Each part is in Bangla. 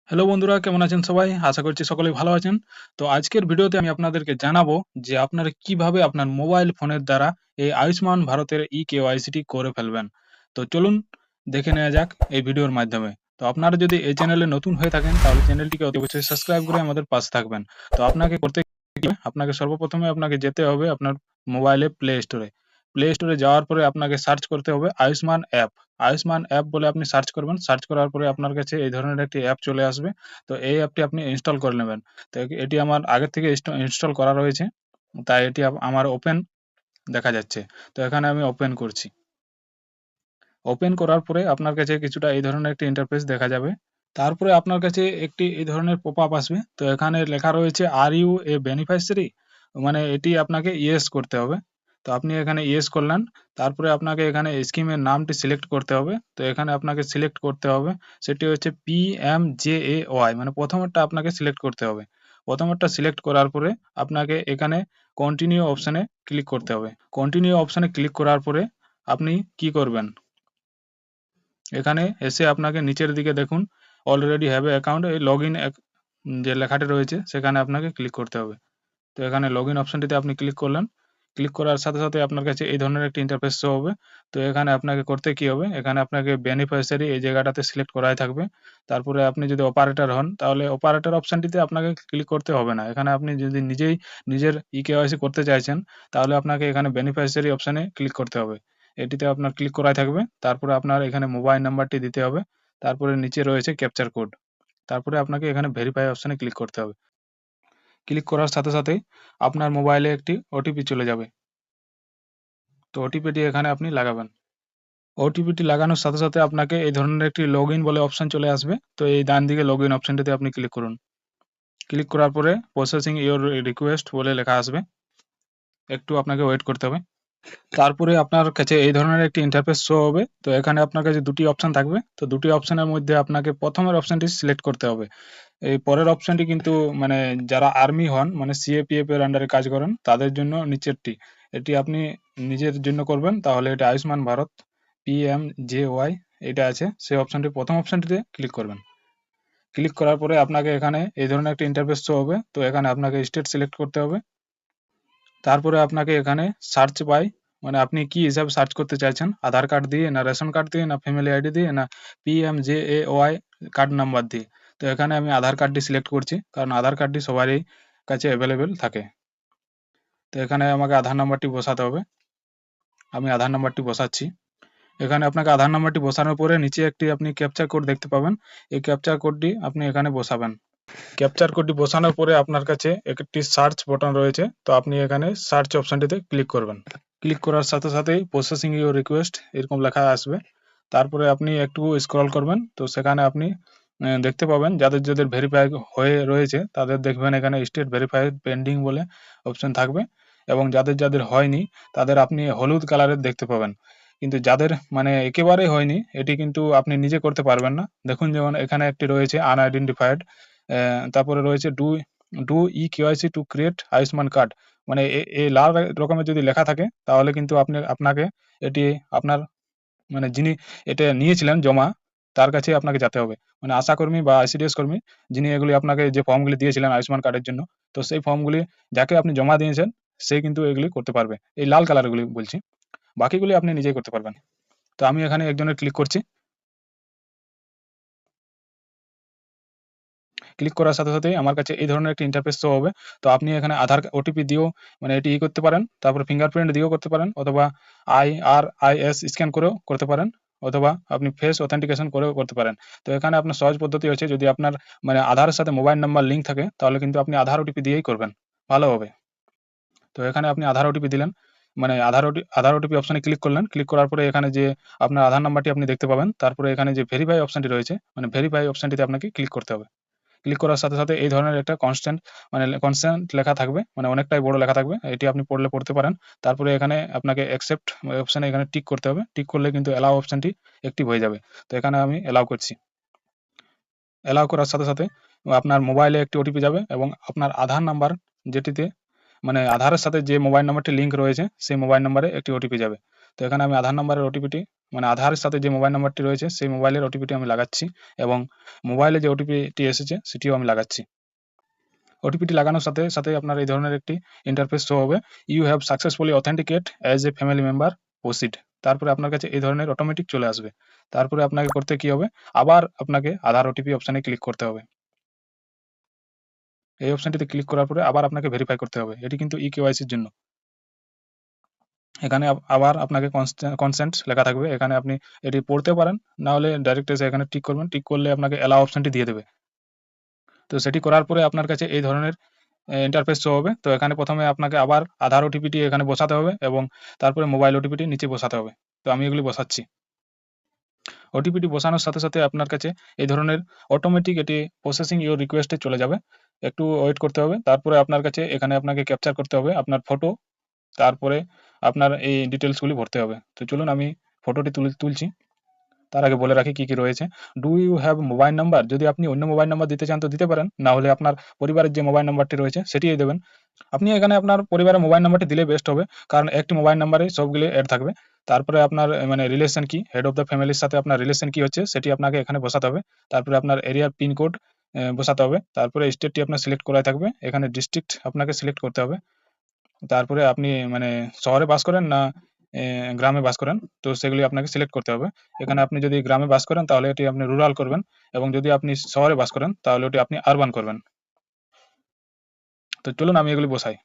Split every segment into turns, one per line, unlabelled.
হ্যালো বন্ধুরা, কেমন আছেন সবাই? আশা করছি সকলেই ভালো আছেন। তো আজকের ভিডিওতে আমি আপনাদেরকে জানাবো যে আপনারা কিভাবে আপনার মোবাইল ফোনের দ্বারা এই আয়ুষ্মান ভারতের ই-কেওয়াইসিটি করে ফেলবেন। তো চলুন দেখে নেওয়া যাক এই ভিডিওর মাধ্যমে। তো আপনারা যদি এই চ্যানেলে নতুন হয়ে থাকেন তাহলে চ্যানেলটিকে অতি অবশ্যই সাবস্ক্রাইব করে আমাদের পাশে থাকবেন। তো আপনাকে করতে কি হবে? আপনাকে সর্বপ্রথমে আপনাকে যেতে হবে আপনার মোবাইলে প্লে স্টোরে। প্লে স্টোরে যাওয়ার পরে আপনাকে সার্চ করতে হবে আয়ুষ্মান অ্যাপ। আয়ুষ্মান অ্যাপ বলে আপনি সার্চ করবেন। সার্চ করার পরে আপনার কাছে এই ধরনের একটি অ্যাপ চলে আসবে। তো এই অ্যাপটি আপনি ইনস্টল করে নেবেন। তো এটি আমার আগে থেকে ইনস্টল করা রয়েছে। তাই এটি আমার ওপেন দেখা যাচ্ছে। তো এখানে আমি ওপেন করছি। ওপেন করার পরে আপনার কাছে কিছুটা এই ধরনের একটি ইন্টারফেস দেখা যাবে। তারপরে আপনার কাছে একটি এই ধরনের পপআপ আসবে। তো এখানে লেখা রয়েছে আর ইউ এ বেনিফিশিয়ারি? মানে এটি আপনাকে ইয়েস করতে হবে। তো আপনি এখানে ইয়েস করলেন। তারপরে আপনাকে এখানে স্কিমের নামটি সিলেক্ট করতে হবে। তো এখানে আপনাকে সিলেক্ট করতে হবে সেটি হচ্ছে পিএমজেএওয়াই, মানে প্রথমেরটা আপনাকে সিলেক্ট করতে হবে। প্রথমেরটা সিলেক্ট করার পরে আপনাকে এখানে কন্টিনিউ অপশনে ক্লিক করতে হবে। কন্টিনিউ অপশনে ক্লিক করার পরে আপনি কি করবেন? এখানে এসে আপনাকে নিচের দিকে দেখুন অলরেডি হ্যাভ এ অ্যাকাউন্ট, এই লগইন যে লেখাটি রয়েছে সেখানে আপনাকে ক্লিক করতে হবে। তো এখানে লগইন অপশনটিতে আপনি ক্লিক করলেন। ক্লিক করার সাথে সাথে আপনার কাছে এই ধরনের একটি ইন্টারফেস শো হবে। তো এখানে আপনাকে করতে কি হবে? এখানে আপনাকে বেনিফিশিয়ারি এই জায়গাটাতে সিলেক্ট করাই থাকবে। তারপরে আপনি যদি অপারেটর হন তাহলে অপারেটর অপশনটিতে আপনাকে ক্লিক করতে হবে না। এখানে আপনি যদি নিজেই নিজের ই-কেওয়াইসি করতে চাইছেন তাহলে আপনাকে এখানে বেনিফিশিয়ারি অপশনে ক্লিক করতে হবে। এটিতে আপনার ক্লিক করাই থাকবে। তারপরে আপনার এখানে মোবাইল নাম্বারটি দিতে হবে। তারপরে নিচে রয়েছে ক্যাপচার কোড। তারপরে আপনাকে এখানে ভেরিফাই অপশনে ক্লিক করতে হবে। ক্লিক করার সাথে সাথেই আপনার মোবাইলে একটি ওটিপি চলে যাবে। তো ওটিপিটি এখানে আপনি লাগাবেন। ওটিপিটি লাগানোর সাথে সাথে আপনাকে এই ধরনের একটি লগইন বলে অপশন চলে আসবে। তো এই ডান দিকে লগইন অপশনটিতে আপনি ক্লিক করুন। ক্লিক করার পরে প্রসেসিং ইওর রিকোয়েস্ট বলে লেখা আসবে। একটু আপনাকে ওয়েট করতে হবে। তারপরে আপনার কাছে এই ধরনের একটি ইন্টারফেস শো হবে। তো এখানে আপনার কাছে দুটি অপশন থাকবে। তো দুটি অপশনের মধ্যে আপনাকে প্রথমের অপশনটি সিলেক্ট করতে হবে। এই পরের অপশনটি কিন্তু মানে যারা আর্মি হন, মানে সিএপিএফ এর আন্ডারে কাজ করেন তাদের জন্য নিচেরটি। এটি আপনি নিজের জন্য করবেন তাহলে এটা আয়ুষ্মান ভারত পিএমজেওয়াই এটা আছে, সেই অপশনটি প্রথম অপশনটিতে ক্লিক করবেন। ক্লিক করার পরে আপনাকে এখানে এই ধরনের একটা ইন্টারফেস শো হবে। তো এখানে আপনাকে স্টেট সিলেক্ট করতে হবে। তারপরে আপনাকে এখানে সার্চ বাই, মানে আপনি কি হিসাবে সার্চ করতে চাইছেন, আধার কার্ড দিয়ে না রেশন কার্ড দিয়ে না ফ্যামিলি আইডি দিয়ে না পিএমজেএওয়াই কার্ড নাম্বার দিয়ে। তো এখানে আমি আধার কার্ডটি সিলেক্ট করছি কারণ আধার কার্ডটি সবারই কাছে অ্যাভেলেবেল থাকে। তো এখানে আমাকে আধার নাম্বারটি বসাতে হবে। আমি আধার নাম্বারটি বসাচ্ছি। এখানে আপনাকে আধার নাম্বারটি বসানোর পরে নিচে একটি আপনি ক্যাপচার কোড দেখতে পাবেন। এই ক্যাপচার কোডটি আপনি এখানে বসাবেন। ক্যাপচার কোডটি বসানোর পরে আপনার কাছে একটি সার্চ বাটন রয়েছে। তো আপনি এখানে সার্চ অপশনটিতে ক্লিক করবেন। ক্লিক করার সাথে সাথেই প্রসেসিং ইওর রিকোয়েস্ট এরকম লেখা আসবে। তারপরে আপনি একটু স্ক্রল করবেন। তো সেখানে আপনি দেখতে পাবেন যাদের যাদের ভেরিফাই হয়ে রয়েছে তাদের দেখবেন এখানে স্টেট ভেরিফাইড পেন্ডিং বলে অপশন থাকবে, এবং যাদের যাদের হয়নি তাদের আপনি হলুদ কালারের দেখতে পাবেন। কিন্তু যাদের মানে একেবারেই হয়নি এটি কিন্তু আপনি নিজে করতে পারবেন না। দেখুন যেমন এখানে একটি রয়েছে আনআইডেন্টিফাইড, তারপরে রয়েছে do do e KYC to create Ayushman card. মানে এই লাল রকমের যদি লেখা থাকে তাহলে কিন্তু আপনাকে এটি আপনার মানে যিনি এটা নিয়েছিলেন জমা তার কাছে আপনাকে যেতে হবে। মানে আশাকর্মী বা আইসিডিএস কর্মী যিনি এগুলি আপনাকে যে ফর্মগুলি দিয়েছিলেন আয়ুষ্মান কার্ডের জন্য, তো সেই ফর্মগুলি যাকে আপনি জমা দিয়েছেন সে কিন্তু এগুলি করতে পারবে। এই লাল কালারগুলি বলছি। বাকিগুলি আপনি নিজেই করতে পারবেন। তো আমি এখানে একজনের ক্লিক করছি। ক্লিক করার সাথে সাথেই আমার কাছে এই ধরনের একটা ইন্টারফেস শো হবে। তো আপনি এখানে আধার ওটিপি দিয়েও মানে এটি করতে পারেন। তারপরে ফিঙ্গারপ্রিন্ট দিয়েও করতে পারেন, অথবা আইআরআইএস স্ক্যান করেও করতে পারেন, অথবা আপনি ফেস অথেন্টিকেশন করেও করতে পারেন। তো এখানে আপনার সহজ পদ্ধতি হচ্ছে যদি আপনার মানে আধারের সাথে মোবাইল নাম্বার লিঙ্ক থাকে তাহলে কিন্তু আপনি আধার ওটিপি দিয়েই করবেন, ভালো হবে। তো এখানে আপনি আধার ওটিপি দিলেন, মানে আধার ওটিপি অপশনে ক্লিক করলেন। ক্লিক করার পরে এখানে যে আপনার আধার নাম্বারটি আপনি দেখতে পাবেন। তারপরে এখানে যে ভেরিফাই অপশনটি রয়েছে, মানে ভেরিফাই অপশনটিতে আপনাকে ক্লিক করতে হবে। ক্লিক করার সাথে সাথে এই ধরনের একটা কনস্ট্যান্ট লেখা থাকবে, মানে অনেকটাই বড় লেখা থাকবে। এটি আপনি পড়তে পারেন। তারপরে এখানে আপনাকে অ্যাকসেপ্ট অপশনে এখানে টিক করতে হবে। টিক করলে কিন্তু অ্যালাও অপশনটি অ্যাক্টিভ হয়ে যাবে। তো এখানে আমি অ্যালাও করছি। অ্যালাও করার সাথে সাথে আপনার মোবাইলে একটি ওটিপি যাবে এবং আপনার আধার নাম্বার যেটিতে মানে আধারের সাথে যে মোবাইল নাম্বারটি লিঙ্ক রয়েছে সেই মোবাইল নাম্বারে একটি ওটিপি যাবে। তো এখানে আমি আধার নাম্বারের ওটিপিটি মানে আধারের সাথে যে মোবাইল নাম্বারটি রয়েছে সেই মোবাইলের ওটিপিটি আমি লাগাচ্ছি এবং মোবাইলে যে ওটিপিটি এসেছে সেটিও আমি লাগাচ্ছি। ওটিপিটি লাগানোর সাথে সাথে আপনার এই ধরনের একটি ইন্টারফেস শো হবে, you have successfully authenticate as a family member, proceed. তারপরে আপনার কাছে এই ধরনের অটোমেটিক চলে আসবে। তারপরে আপনাকে করতে কি হবে, আবার আপনাকে আধার ওটিপি অপশানে ক্লিক করতে হবে। এই অপশানটিতে ক্লিক করার পরে আবার আপনাকে ভেরিফাই করতে হবে। এটি কিন্তু ইকেওয়াইসির জন্য। এখানে আবার আপনাকে কনসেন্ট লেখা থাকবে। এখানে আপনি এটি পড়তেও পারেন, না হলে ডাইরেক্ট এসে এখানে টিক করবেন। টিক করলে আপনাকে অ্যালাও অপশানটি দিয়ে দেবে। তো সেটি করার পরে আপনার কাছে এই ধরনের ইন্টারফেস শো হবে। তো এখানে প্রথমে আপনাকে আবার আধার ওটিপিটি এখানে বসাতে হবে এবং তারপরে মোবাইল ওটিপিটি নিচে বসাতে হবে। তো আমি এগুলি বসাচ্ছি। ওটিপিটি বসানোর সাথে সাথে আপনার কাছে এই ধরনের অটোমেটিক এটি প্রসেসিং ইউর রিকোয়েস্টে চলে যাবে। একটু ওয়েট করতে হবে। তারপরে আপনার কাছে এখানে আপনাকে ক্যাপচার করতে হবে আপনার ফটো, তারপরে আপনার এই ডিটেইলসগুলি ভরতে হবে। তো চলুন আমি ফটোটি তুলছি। তার আগে বলে রাখি কি রয়েছে। Do you have mobile number? যদি আপনি অন্য মোবাইল নাম্বার দিতে চান তো দিতে পারেন, না হলে আপনার পরিবারের যে মোবাইল নাম্বারটি রয়েছে সেটিই দেবেন। আপনি এখানে আপনার পরিবারের মোবাইল নাম্বারটি দিলে বেস্ট হবে, কারণ একটি মোবাইল নাম্বারেই সবগুলি এড থাকবে। তারপরে আপনার মানে রিলেশন কি, হেড অফ দ্য ফ্যামিলির সাথে আপনার রিলেশন কি হচ্ছে সেটি আপনাকে এখানে বসাতে হবে। তারপরে আপনার এরিয়ার পিনকোড বসাতে হবে। তারপরে স্টেটটি আপনার সিলেক্ট করাই থাকবে। এখানে ডিস্ট্রিক্ট আপনাকে সিলেক্ট করতে হবে। তারপরে আপনি মানে শহরে বাস করেন না গ্রামে বাস করেন, তো সেগুলি আপনাকে সিলেক্ট করতে হবে। এখানে আপনি যদি গ্রামে বাস করেন তাহলে এটি আপনি রুরাল করবেন, এবং যদি আপনি শহরে বাস করেন তাহলে ওটি আপনি আরবান করবেন। তো চলুন আমি এগুলি বসাই।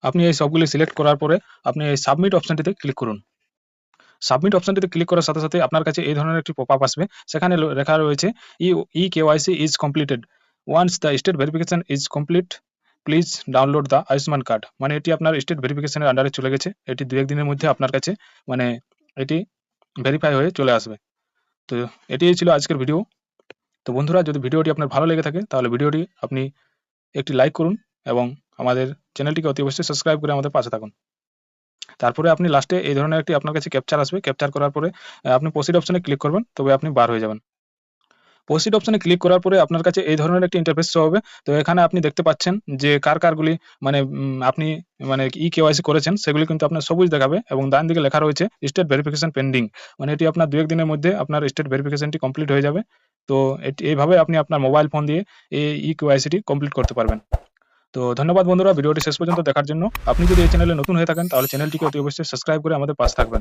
আপনি এই সবগুলি সিলেক্ট করার পরে আপনি এই সাবমিট অপশনটিতে ক্লিক করুন। সাবমিট অপশনটিতে ক্লিক করার সাথে সাথে আপনার কাছে এই ধরনের একটি পপআপ আসবে। সেখানে লেখা রয়েছে eKYC is completed, once the state verification is complete please download the Ayushman card. মানে এটি আপনার স্টেট ভেরিফিকেশনের আন্ডারে চলে গেছে। এটি 2-1 দিনের মধ্যে আপনার কাছে মানে এটি ভেরিফাই হয়ে চলে আসবে। তো এটিই ছিল আজকের ভিডিও। তো বন্ধুরা, যদি ভিডিওটি আপনার ভালো লেগে থাকে তাহলে ভিডিওটি আপনি একটি লাইক করুন এবং আমাদের চ্যানেলটিকে অতি অবশ্যই সাবস্ক্রাইব করে আমাদের পাশে থাকুন। তারপরে আপনি লাস্টে এই ধরনের একটি আপনার কাছে ক্যাপচার আসবে। ক্যাপচার করার পরে আপনি প্রসিড অপশনে ক্লিক করবেন, তবে আপনি বার হয়ে যাবেন। প্রসিড অপশনে ক্লিক করার পরে আপনার কাছে এই ধরনের একটি ইন্টারফেস শো হবে। তো এখানে আপনি দেখতে পাচ্ছেন যে কারগুলি মানে আপনি মানে ইকেওয়াইসি করেছেন সেগুলি কিন্তু আপনার সবুজ দেখাবে, এবং ডান দিকে লেখা রয়েছে স্টেট ভেরিফিকেশন পেন্ডিং। মানে এটি আপনার 2-1 দিনের মধ্যে আপনার স্টেট ভেরিফিকেশনটি কমপ্লিট হয়ে যাবে। তো এইভাবে আপনি আপনার মোবাইল ফোন দিয়ে এই ইকেওয়াইসিটি কমপ্লিট করতে পারবেন। তো ধন্যবাদ বন্ধুরা ভিডিওটি শেষ পর্যন্ত দেখার জন্য। আপনি যদি এই চ্যানেলে নতুন হয়ে থাকেন তাহলে চ্যানেলটিকে অতি অবশ্যই সাবস্ক্রাইব করে আমাদের পাশে থাকবেন।